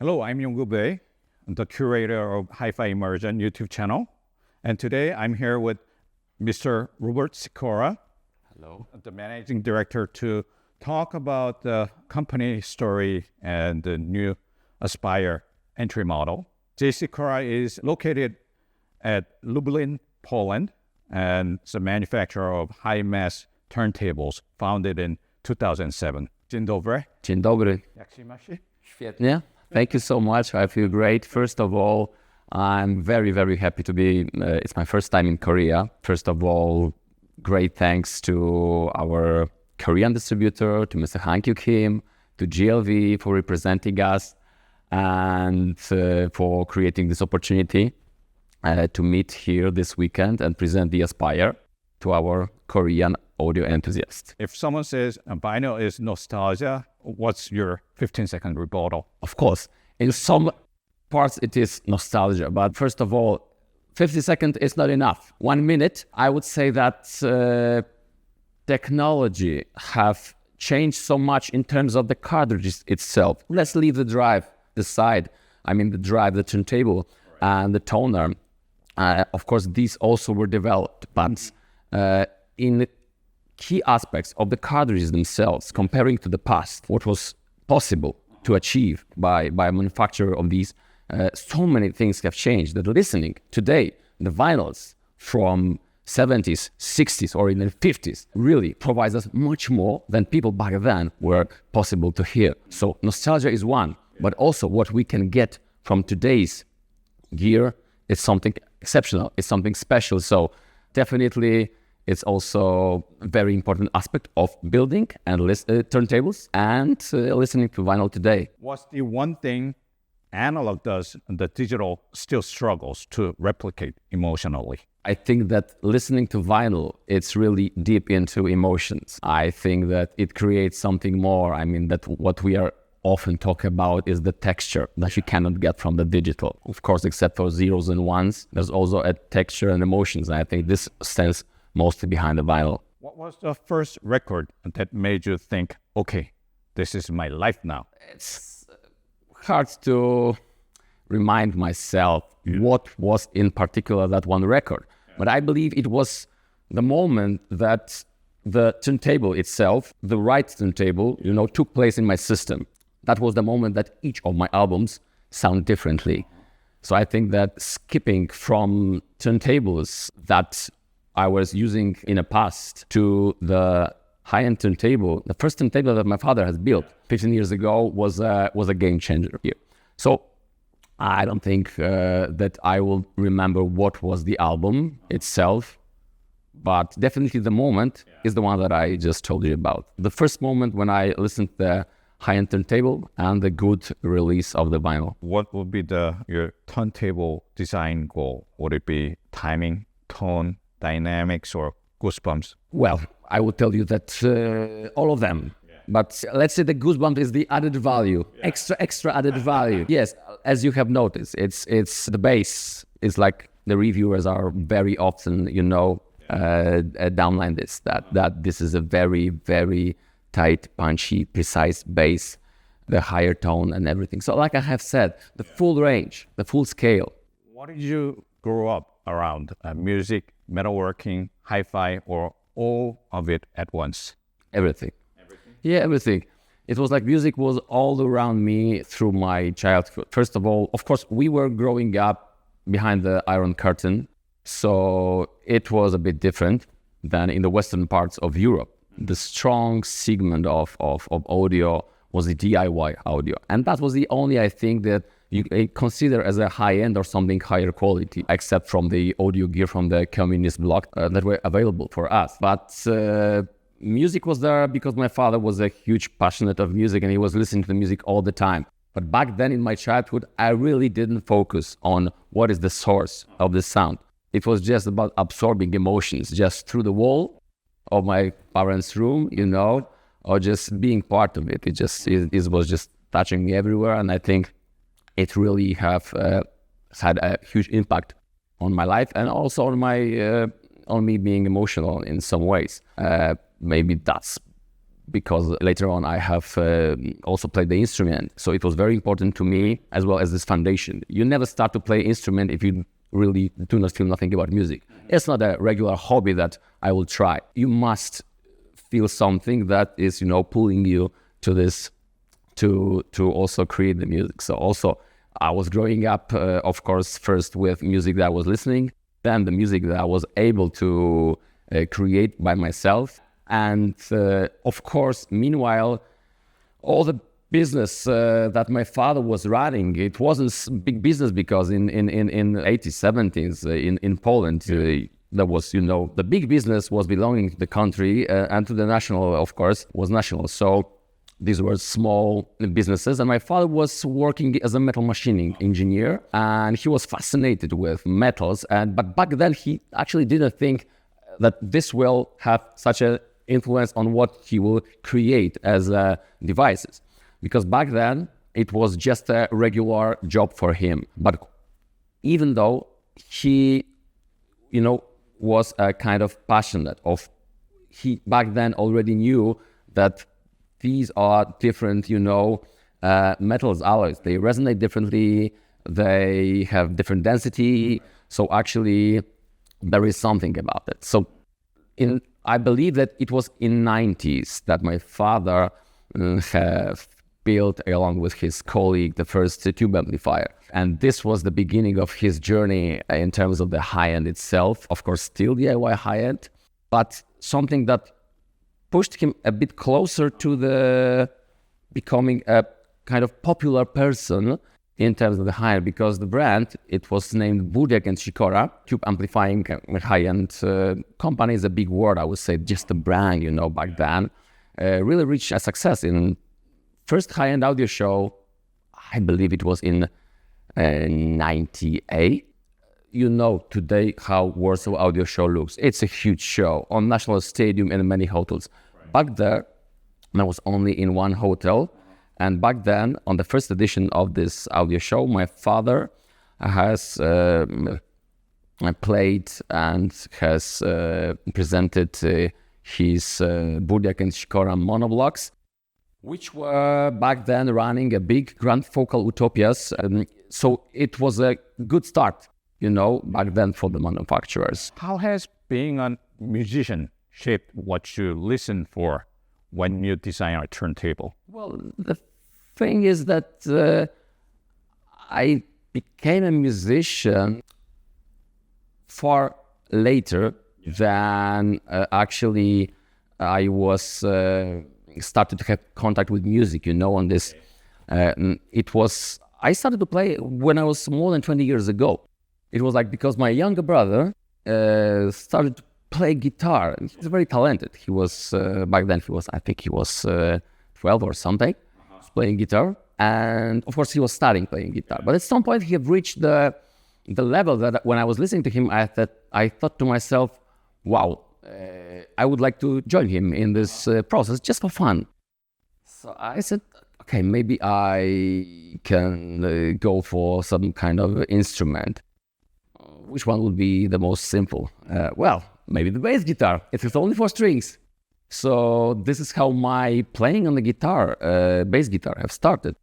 Hello, I'm Yonggu Bae, the curator of HiFi Immersion YouTube channel. And today I'm here with Mr. Robert Sikora, Hello. the managing director, to talk about the company story and the new Aspire entry model. J.Sikora is located at Lublin, Poland, and it's a manufacturer of high-mass turntables founded in 2007. Dzień dobry. Dzień dobry. Jak się macie? Świetnie. Thank you so much. I feel great. First of all, I'm very, very happy to be, it's my first time in Korea. First of all, great thanks to our Korean distributor, to Mr. Han-Kyu Kim, to GLV for representing us and for creating this opportunity to meet here this weekend and present the Aspire to our Korean audio enthusiasts. If someone says vinyl is nostalgia, what's your 15-second rebuttal? Of course, in some parts it is nostalgia, but first of all, 50 seconds is not enough. 1 minute, I would say that technology have changed so much in terms of the cartridges itself. Let's leave the drive aside. I mean the drive, the turntable, and the toner. Of course, these also were developed, but in the key aspects of the cartridges themselves, comparing to the past, what was possible to achieve by a manufacturer of these, so many things have changed that listening today, the vinyls from 70s, 60s, or even 50s really provides us much more than people back then were possible to hear. So nostalgia is one, but also what we can get from today's gear is something exceptional, it's something special. So definitely it's also a very important aspect of building and turntables and listening to vinyl today. What's the one thing analog does that digital still struggles to replicate emotionally? I think that listening to vinyl, it's really deep into emotions. I think that it creates something more. I mean, that what we are often talk about is the texture that you cannot get from the digital. Of course, except for zeros and ones, there's also a texture and emotions. And I think this stands mostly behind the vinyl. What was the first record that made you think, okay, this is my life now? It's hard to remind myself what was in particular that one record. But I believe it was the moment that the turntable itself, the right turntable, took place in my system. That was the moment that each of my albums sound differently. So I think that skipping from turntables that I was using in the past to the high-end turntable, the first turntable that my father has built 15 years ago was a game changer here. So I don't think that I will remember what was the album itself, but definitely the moment is the one that I just told you about. The first moment when I listened to the high-end turntable and the good release of the vinyl. What would be your turntable design goal? Would it be timing, tone, dynamics, or goosebumps? Well, I would tell you that all of them. But let's say the goosebump is the added value, extra added value. Yes, as you have noticed, it's the bass. It's like the reviewers are very often, downline this, that this is a very, very tight, punchy, precise bass, the higher tone and everything. So like I have said, the full range, the full scale. What did you grow up around? Music, metalworking, hi-fi, or all of it at once? Everything. Yeah, everything. It was like music was all around me through my childhood. First of all, of course, we were growing up behind the Iron Curtain, so it was a bit different than in the western parts of Europe. The strong segment of audio was the DIY audio. And that was the only, I think, that you consider as a high-end or something higher quality, except from the audio gear from the communist bloc that were available for us. But music was there because my father was a huge passionate of music and he was listening to the music all the time. But back then in my childhood, I really didn't focus on what is the source of the sound. It was just about absorbing emotions just through the wall of my parents' room, or just being part of it. It was just touching me everywhere. And I think it really have had a huge impact on my life and also on me being emotional in some ways. Maybe that's because later on I have also played the instrument. So it was very important to me, as well as this foundation. You never start to play instrument if you really do not feel nothing about music. It's not a regular hobby that I will try. You must feel something that is, pulling you to this, to also create the music. So also I was growing up, of course, first with music that I was listening, then the music that I was able to create by myself. And of course, meanwhile, all the business that my father was running, it wasn't big business, because in 80s, 70s in Poland, there was, the big business was belonging to the country and to the national, of course, was national. So these were small businesses, and my father was working as a metal machining engineer, and he was fascinated with metals. But back then, he actually didn't think that this will have such an influence on what he will create as devices, because back then it was just a regular job for him. But even though he, was a kind of passionate of, he back then already knew that these are different, metals, alloys. They resonate differently. They have different density. So actually, there is something about it. So I believe that it was in 90s that my father have built, along with his colleague, the first tube amplifier. And this was the beginning of his journey in terms of the high-end itself. Of course, still DIY high-end, but something that pushed him a bit closer to the becoming a kind of popular person in terms of the high-end, because the brand, it was named J.Sikora. Tube amplifying high-end company is a big word, I would say, just a brand, back then. Really reached a success in first high-end audio show, I believe it was in 98. Today how Warsaw Audio Show looks. It's a huge show on National Stadium and many hotels. Right. Back there, I was only in one hotel. And back then, on the first edition of this audio show, my father has played and has presented his J.Sikora monoblocks, which were back then running a big grand focal utopias. So it was a good start, back then for the manufacturers. How has being a musician shaped what you listen for when you design a turntable? Well, the thing is that I became a musician far later than actually I was started to have contact with music, on this. I started to play when I was more than 20 years ago. It was like because my younger brother started to play guitar. He's very talented. He was, back then I think he was 12 or something, playing guitar. And of course he was starting playing guitar. But at some point he had reached the level that when I was listening to him, I thought to myself, wow, I would like to join him in this process just for fun. So I said, okay, maybe I can go for some kind of instrument. Which one would be the most simple? Well, maybe the bass guitar. It is only 4 strings. So this is how my playing on the guitar, bass guitar, have started.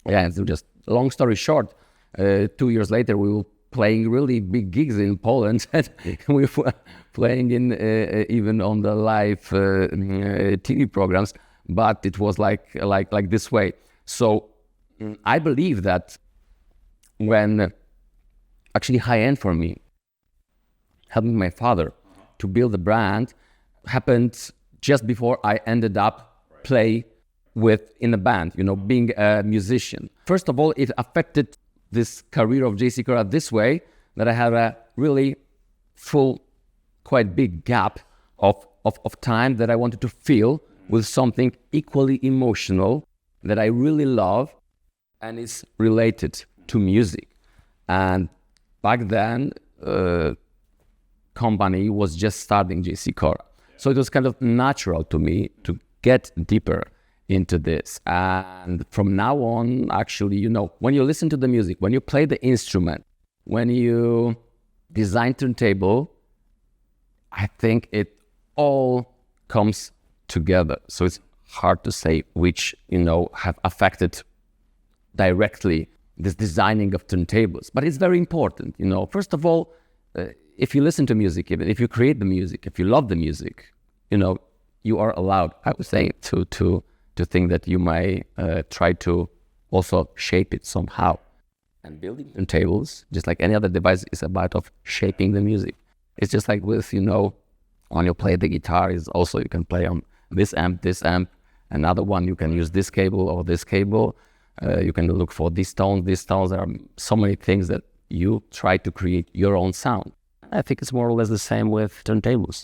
Yeah, so just long story short, 2 years later we were playing really big gigs in Poland, and we were playing in even on the live TV programs. But it was like this way. So I believe that when actually high-end for me, helping my father to build a brand, happened just before I ended up play in a band, being a musician. First of all, it affected this career of J.Sikora this way, that I had a really full, quite big gap of time that I wanted to fill with something equally emotional that I really love and is related to music. And back then, company was just starting J.Sikora. So it was kind of natural to me to get deeper into this. And from now on, actually, when you listen to the music, when you play the instrument, when you design turntable, I think it all comes together. So it's hard to say which, have affected directly this designing of turntables, but it's very important. First of all, if you listen to music, even if you create the music, if you love the music, you are allowed, I would say, to think that you might try to also shape it somehow. And building turntables, just like any other device, is about of shaping the music. It's just like with, when you play the guitar, is also you can play on this amp, another one you can use this cable or this cable. You can look for these tones. There are so many things that you try to create your own sound. I think it's more or less the same with turntables.